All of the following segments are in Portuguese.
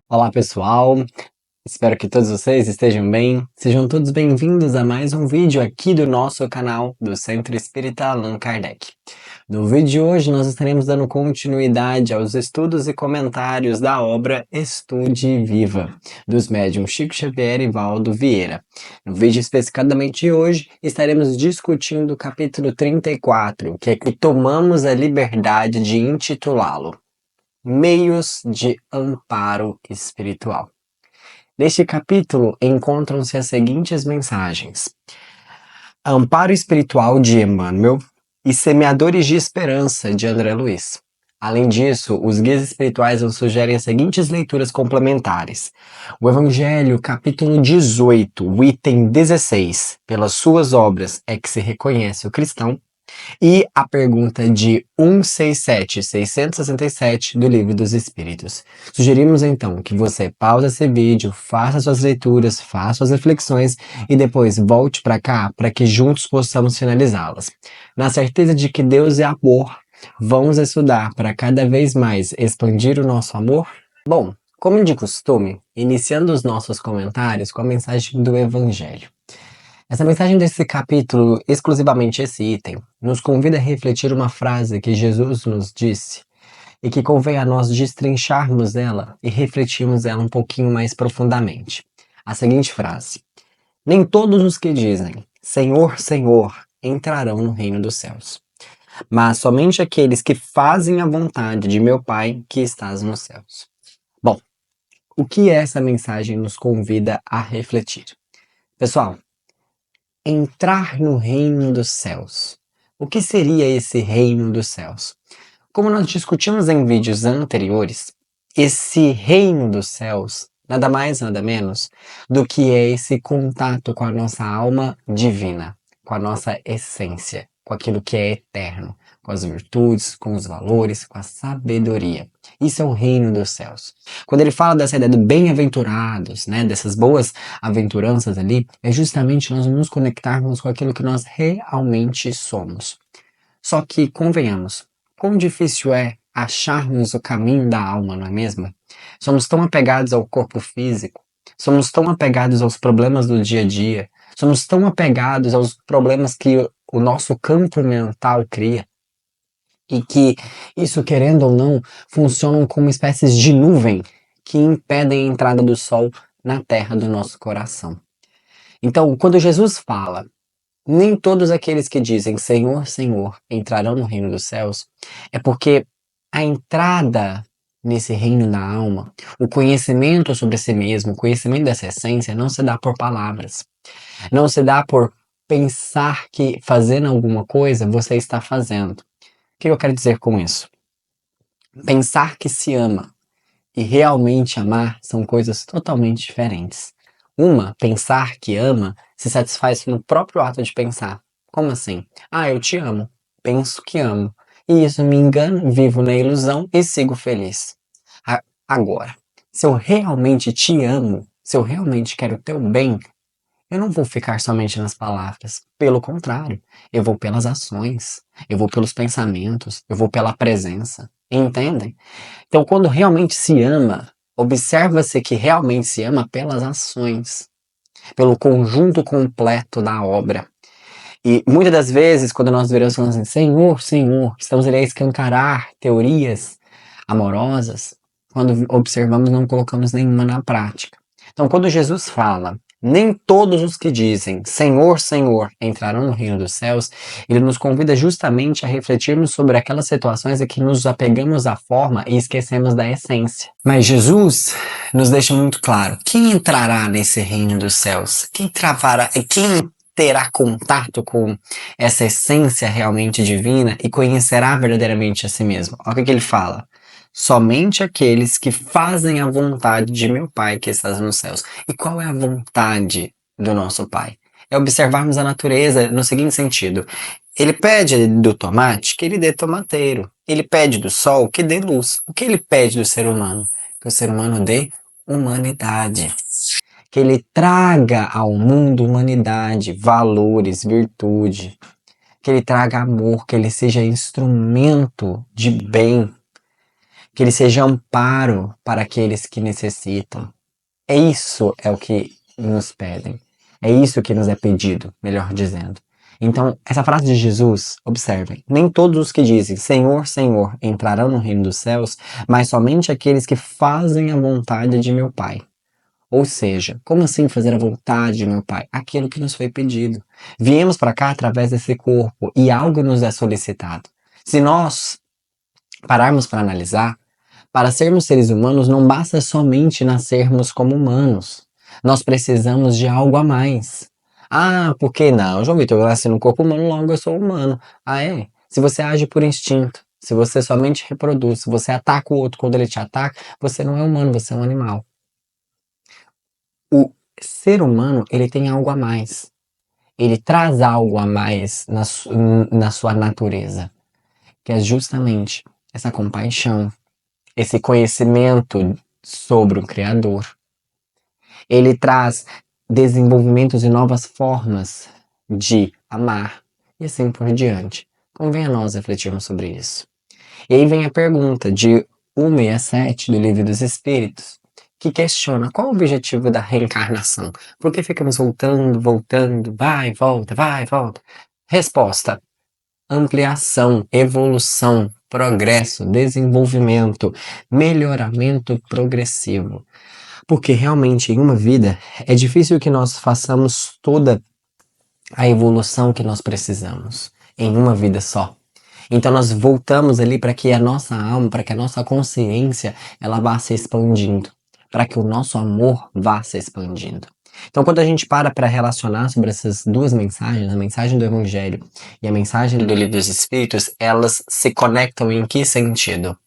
Olá pessoal, espero que todos vocês estejam bem. Sejam todos bem-vindos a mais um vídeo aqui do nosso canal do Centro Espírita Allan Kardec. No vídeo de hoje nós estaremos dando continuidade aos estudos e comentários da obra Estude Viva, dos médiuns Chico Xavier e Valdo Vieira. No vídeo especificadamente de hoje estaremos discutindo o capítulo 34, que é que tomamos a liberdade de intitulá-lo Meios de Amparo Espiritual. Neste capítulo encontram-se as seguintes mensagens: Amparo Espiritual de Emmanuel e Semeadores de Esperança de André Luiz. Além disso, os guias espirituais nos sugerem as seguintes leituras complementares: o Evangelho, capítulo 18, o item 16, pelas suas obras é que se reconhece o cristão, e a pergunta de 667 do Livro dos Espíritos. Sugerimos então que você pause esse vídeo, faça suas leituras, faça suas reflexões e depois volte para cá para que juntos possamos finalizá-las. Na certeza de que Deus é amor, vamos estudar para cada vez mais expandir o nosso amor? Bom, como de costume, iniciando os nossos comentários com a mensagem do Evangelho. Essa mensagem desse capítulo, exclusivamente esse item, nos convida a refletir uma frase que Jesus nos disse e que convém a nós destrincharmos ela e refletirmos ela um pouquinho mais profundamente. A seguinte frase: nem todos os que dizem Senhor, Senhor entrarão no reino dos céus, mas somente aqueles que fazem a vontade de meu Pai que estás nos céus. Bom, o que essa mensagem nos convida a refletir? Pessoal, entrar no reino dos céus. O que seria esse reino dos céus? Como nós discutimos em vídeos anteriores, esse reino dos céus nada mais nada menos do que é esse contato com a nossa alma divina, com a nossa essência, com aquilo que é eterno, com as virtudes, com os valores, com a sabedoria. Isso é o reino dos céus. Quando ele fala dessa ideia de bem-aventurados, né, dessas boas aventuranças ali, é justamente nós nos conectarmos com aquilo que nós realmente somos. Só que, convenhamos, quão difícil é acharmos o caminho da alma, não é mesmo? Somos tão apegados ao corpo físico, somos tão apegados aos problemas do dia a dia, somos tão apegados aos problemas que o nosso campo mental cria, e que isso, querendo ou não, funcionam como espécies de nuvem que impedem a entrada do sol na terra do nosso coração. Então, quando Jesus fala, nem todos aqueles que dizem Senhor, Senhor entrarão no reino dos céus, é porque a entrada nesse reino da alma, o conhecimento sobre si mesmo, o conhecimento dessa essência não se dá por palavras, não se dá por pensar que fazendo alguma coisa você está fazendo. O que eu quero dizer com isso? Pensar que se ama e realmente amar são coisas totalmente diferentes. Uma, pensar que ama, se satisfaz no próprio ato de pensar. Como assim? Ah, eu te amo, penso que amo, e isso me engana, vivo na ilusão e sigo feliz. Agora, se eu realmente te amo, se eu realmente quero o teu bem, eu não vou ficar somente nas palavras. Pelo contrário, eu vou pelas ações, eu vou pelos pensamentos, eu vou pela presença. Entendem? Então, quando realmente se ama, observa-se que realmente se ama pelas ações, pelo conjunto completo da obra. E muitas das vezes, quando nós viramos falando assim, Senhor, Senhor, estamos ali a escancarar teorias amorosas, quando observamos, não colocamos nenhuma na prática. Então, quando Jesus fala, nem todos os que dizem Senhor, Senhor entrarão no reino dos céus, ele nos convida justamente a refletirmos sobre aquelas situações em que nos apegamos à forma e esquecemos da essência. Mas Jesus nos deixa muito claro, quem entrará nesse reino dos céus? Quem terá contato com essa essência realmente divina e conhecerá verdadeiramente a si mesmo? Olha o que ele fala. Somente aqueles que fazem a vontade de meu Pai que estás nos céus. E qual é a vontade do nosso Pai? É observarmos a natureza no seguinte sentido. Ele pede do tomate que ele dê tomateiro. Ele pede do sol que dê luz. O que ele pede do ser humano? Que o ser humano dê humanidade. Que ele traga ao mundo humanidade, valores, virtude. Que ele traga amor, que ele seja instrumento de bem. que ele seja amparo para aqueles que necessitam. Isso é o que nos pedem. É isso que nos é pedido, melhor dizendo. Então, essa frase de Jesus, observem, nem todos os que dizem Senhor, Senhor entrarão no reino dos céus, mas somente aqueles que fazem a vontade de meu Pai. Ou seja, como assim fazer a vontade de meu Pai? Aquilo que nos foi pedido. Viemos para cá através desse corpo e algo nos é solicitado. Se nós pararmos para analisar, para sermos seres humanos não basta somente nascermos como humanos. Nós precisamos de algo a mais. Ah, por que não? João Vitor, eu nasci no corpo humano, logo eu sou humano. Ah, é? Se você age por instinto, se você somente reproduz, se você ataca o outro quando ele te ataca, você não é humano, você é um animal. O ser humano, ele tem algo a mais. Ele traz algo a mais na sua natureza, que é justamente essa compaixão, esse conhecimento sobre o Criador. Ele traz desenvolvimentos e novas formas de amar e assim por diante. Convém a nós refletirmos sobre isso. E aí vem a pergunta de 167 do Livro dos Espíritos, que questiona qual o objetivo da reencarnação. Por que ficamos voltando, voltando, vai, volta, vai, volta? Resposta: ampliação, evolução, progresso, desenvolvimento, melhoramento progressivo. Porque realmente em uma vida é difícil que nós façamos toda a evolução que nós precisamos em uma vida só. Então nós voltamos ali para que a nossa alma, para que a nossa consciência, ela vá se expandindo, para que o nosso amor vá se expandindo. Então quando a gente para relacionar sobre essas duas mensagens, a mensagem do Evangelho e a mensagem do Livro dos Espíritos, elas se conectam em que sentido?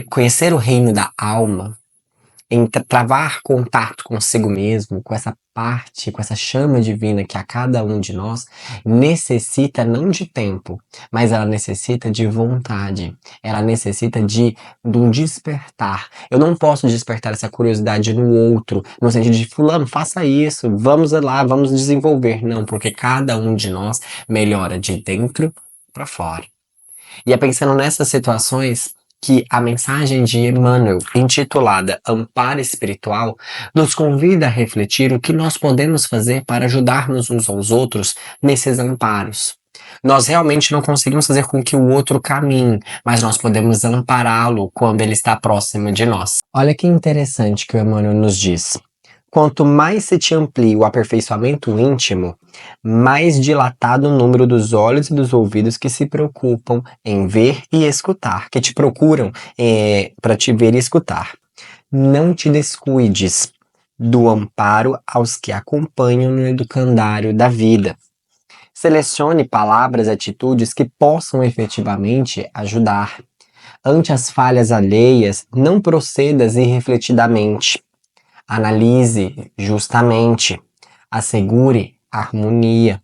Conhecer o reino da alma, em travar contato consigo mesmo, com essa parte, com essa chama divina que a cada um de nós necessita não de tempo, mas ela necessita de vontade, ela necessita de um despertar. Eu não posso despertar essa curiosidade no outro, no sentido de fulano, faça isso, vamos lá, vamos desenvolver. Não, porque cada um de nós melhora de dentro para fora. E é pensando nessas situações que a mensagem de Emmanuel, intitulada Amparo Espiritual, nos convida a refletir o que nós podemos fazer para ajudarmos uns aos outros nesses amparos. Nós realmente não conseguimos fazer com que o outro caminhe, mas nós podemos ampará-lo quando ele está próximo de nós. Olha que interessante que o Emmanuel nos diz. Quanto mais se te amplia o aperfeiçoamento íntimo, mais dilatado o número dos olhos e dos ouvidos que se preocupam em ver e escutar, que te procuram para te ver e escutar. Não te descuides do amparo aos que acompanham no educandário da vida. Selecione palavras e atitudes que possam efetivamente ajudar. Ante as falhas alheias, não procedas irrefletidamente. Analise justamente, assegure harmonia.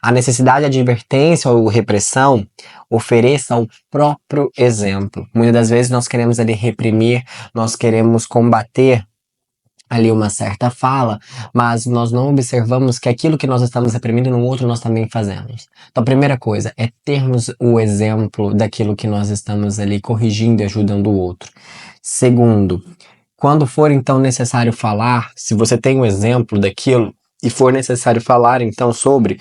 A necessidade de advertência ou repressão, ofereça o próprio exemplo. Muitas das vezes nós queremos ali reprimir, nós queremos combater ali uma certa fala, mas nós não observamos que aquilo que nós estamos reprimindo no outro nós também fazemos. Então a primeira coisa é termos o exemplo daquilo que nós estamos ali corrigindo e ajudando o outro. Segundo, quando for então necessário falar, se você tem um exemplo daquilo e for necessário falar então sobre,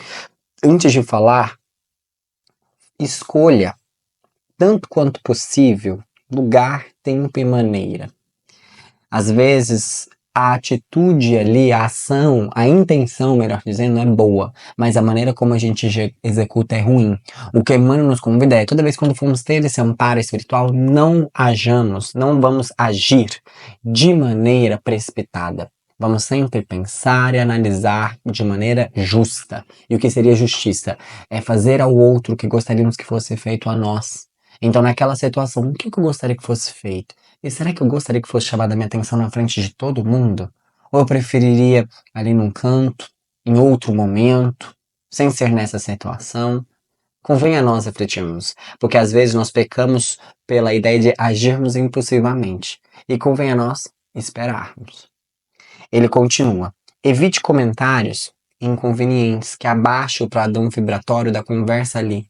antes de falar, escolha, tanto quanto possível, lugar, tempo e maneira. Às vezes, a atitude ali, a ação, a intenção, melhor dizendo, é boa, mas a maneira como a gente executa é ruim. O que Emmanuel nos convida é, toda vez quando formos ter esse amparo espiritual, não hajamos, não vamos agir de maneira precipitada. Vamos sempre pensar e analisar de maneira justa. E o que seria justiça? É fazer ao outro o que gostaríamos que fosse feito a nós. Então, naquela situação, o que eu gostaria que fosse feito? E será que eu gostaria que fosse chamada a minha atenção na frente de todo mundo? Ou eu preferiria ali num canto, em outro momento, sem ser nessa situação? Convém a nós refletirmos, porque às vezes nós pecamos pela ideia de agirmos impulsivamente. E convém a nós esperarmos. Ele continua: evite comentários inconvenientes que abaixam o padrão vibratório da conversa ali.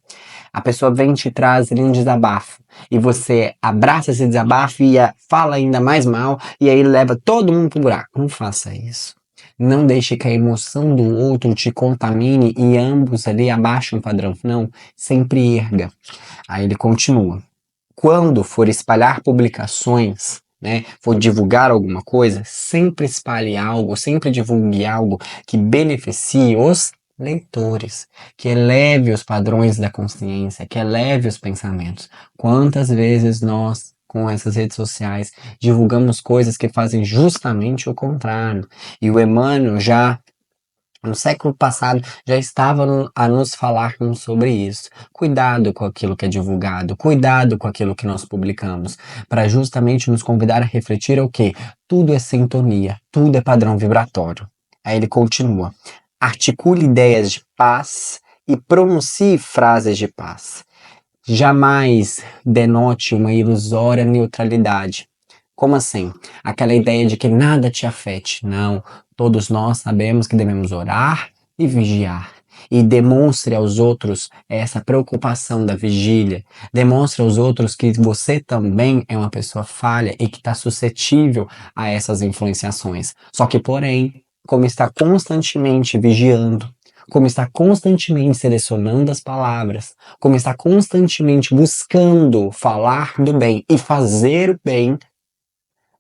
A pessoa vem e te traz ali um desabafo e você abraça esse desabafo e fala ainda mais mal e aí leva todo mundo pro buraco. Não faça isso. Não deixe que a emoção do outro te contamine e ambos ali abaixem o padrão. Não, sempre erga. Aí ele continua. Quando for espalhar publicações, né, for divulgar alguma coisa, sempre espalhe algo, sempre divulgue algo que beneficie os leitores, que eleve os padrões da consciência, que eleve os pensamentos. Quantas vezes nós, com essas redes sociais, divulgamos coisas que fazem justamente o contrário? E o Emmanuel já no século passado já estava a nos falar sobre isso. Cuidado com aquilo que é divulgado, cuidado com aquilo que nós publicamos, para justamente nos convidar a refletir o que tudo é sintonia, tudo é padrão vibratório. Aí ele continua: articule ideias de paz e pronuncie frases de paz. Jamais denote uma ilusória neutralidade. Como assim? Aquela ideia de que nada te afete. Não. Todos nós sabemos que devemos orar e vigiar. E demonstre aos outros essa preocupação da vigília. Demonstre aos outros que você também é uma pessoa falha e que está suscetível a essas influenciações. Só que, porém, como está constantemente vigiando, como está constantemente selecionando as palavras, como está constantemente buscando falar do bem e fazer o bem,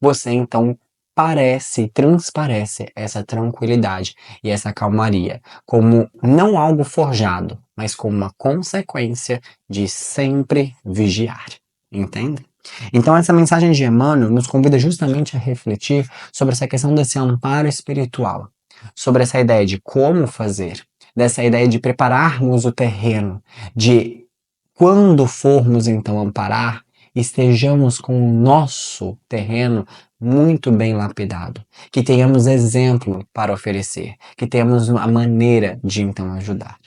você então transparece essa tranquilidade e essa calmaria como não algo forjado, mas como uma consequência de sempre vigiar. Entende? Então essa mensagem de Emmanuel nos convida justamente a refletir sobre essa questão desse amparo espiritual, sobre essa ideia de como fazer, dessa ideia de prepararmos o terreno, de quando formos então amparar, estejamos com o nosso terreno muito bem lapidado, que tenhamos exemplo para oferecer, que tenhamos a maneira de então ajudar.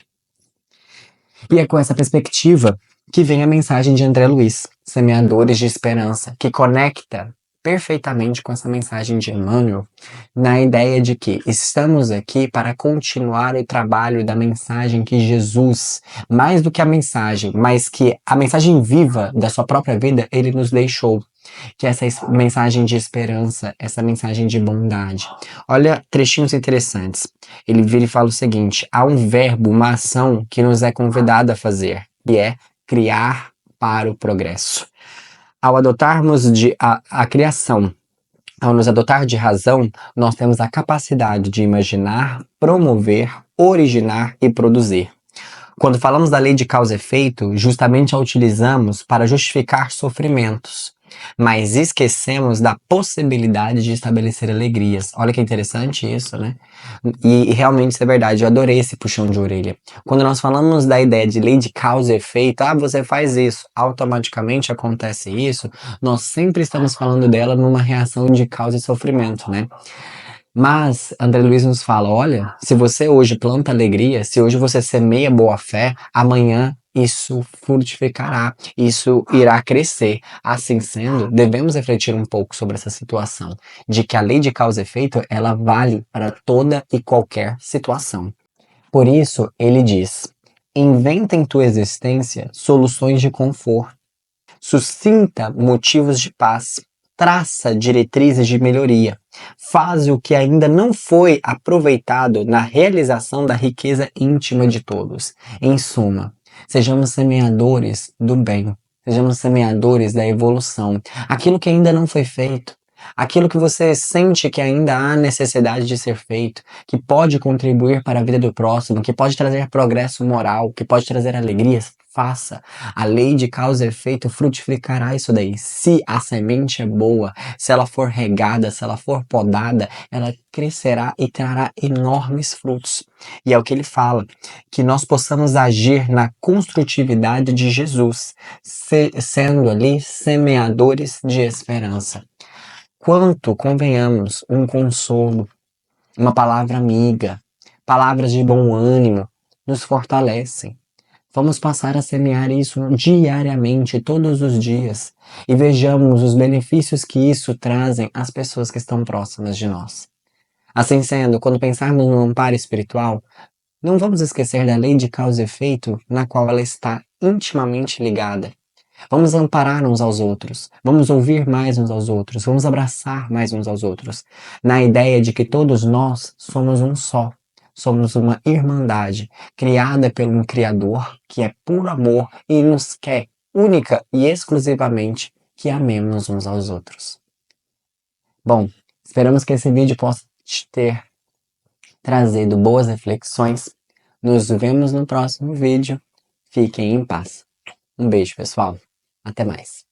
E é com essa perspectiva que vem a mensagem de André Luiz, Semeadores de Esperança, que conecta perfeitamente com essa mensagem de Emmanuel, na ideia de que estamos aqui para continuar o trabalho da mensagem que Jesus, mais do que a mensagem, mas que a mensagem viva da sua própria vida, ele nos deixou. Que é essa mensagem de esperança, essa mensagem de bondade. Olha trechinhos interessantes. Ele vira e fala o seguinte: há um verbo, uma ação que nos é convidado a fazer, que é criar para o progresso. Ao adotarmos a criação, ao nos adotar de razão, nós temos a capacidade de imaginar, promover, originar e produzir. Quando falamos da lei de causa e efeito, justamente a utilizamos para justificar sofrimentos, mas esquecemos da possibilidade de estabelecer alegrias. Olha que interessante isso, né? E realmente isso é verdade, eu adorei esse puxão de orelha. Quando nós falamos da ideia de lei de causa e efeito, você faz isso, automaticamente acontece isso, nós sempre estamos falando dela numa reação de causa e sofrimento, né? Mas André Luiz nos fala, olha, se você hoje planta alegria, se hoje você semeia boa fé, amanhã isso frutificará, isso irá crescer. Assim sendo, devemos refletir um pouco sobre essa situação, de que a lei de causa e efeito, ela vale para toda e qualquer situação. Por isso, ele diz, inventa em tua existência soluções de conforto, suscita motivos de paz, traça diretrizes de melhoria, faz o que ainda não foi aproveitado na realização da riqueza íntima de todos. Em suma, sejamos semeadores do bem, sejamos semeadores da evolução, aquilo que ainda não foi feito. Aquilo que você sente que ainda há necessidade de ser feito, que pode contribuir para a vida do próximo, que pode trazer progresso moral, que pode trazer alegrias, faça. A lei de causa e efeito frutificará isso daí. Se a semente é boa, se ela for regada, se ela for podada, ela crescerá e trará enormes frutos. E é o que ele fala, que nós possamos agir na construtividade de Jesus, sendo ali semeadores de esperança. Quanto, convenhamos, um consolo, uma palavra amiga, palavras de bom ânimo, nos fortalecem. Vamos passar a semear isso diariamente, todos os dias, e vejamos os benefícios que isso trazem às pessoas que estão próximas de nós. Assim sendo, quando pensarmos no amparo espiritual, não vamos esquecer da lei de causa e efeito, na qual ela está intimamente ligada. Vamos amparar uns aos outros, vamos ouvir mais uns aos outros, vamos abraçar mais uns aos outros, na ideia de que todos nós somos um só, somos uma irmandade criada por um Criador que é puro amor e nos quer única e exclusivamente que amemos uns aos outros. Bom, esperamos que esse vídeo possa te ter trazido boas reflexões. Nos vemos no próximo vídeo. Fiquem em paz. Um beijo, pessoal. Até mais.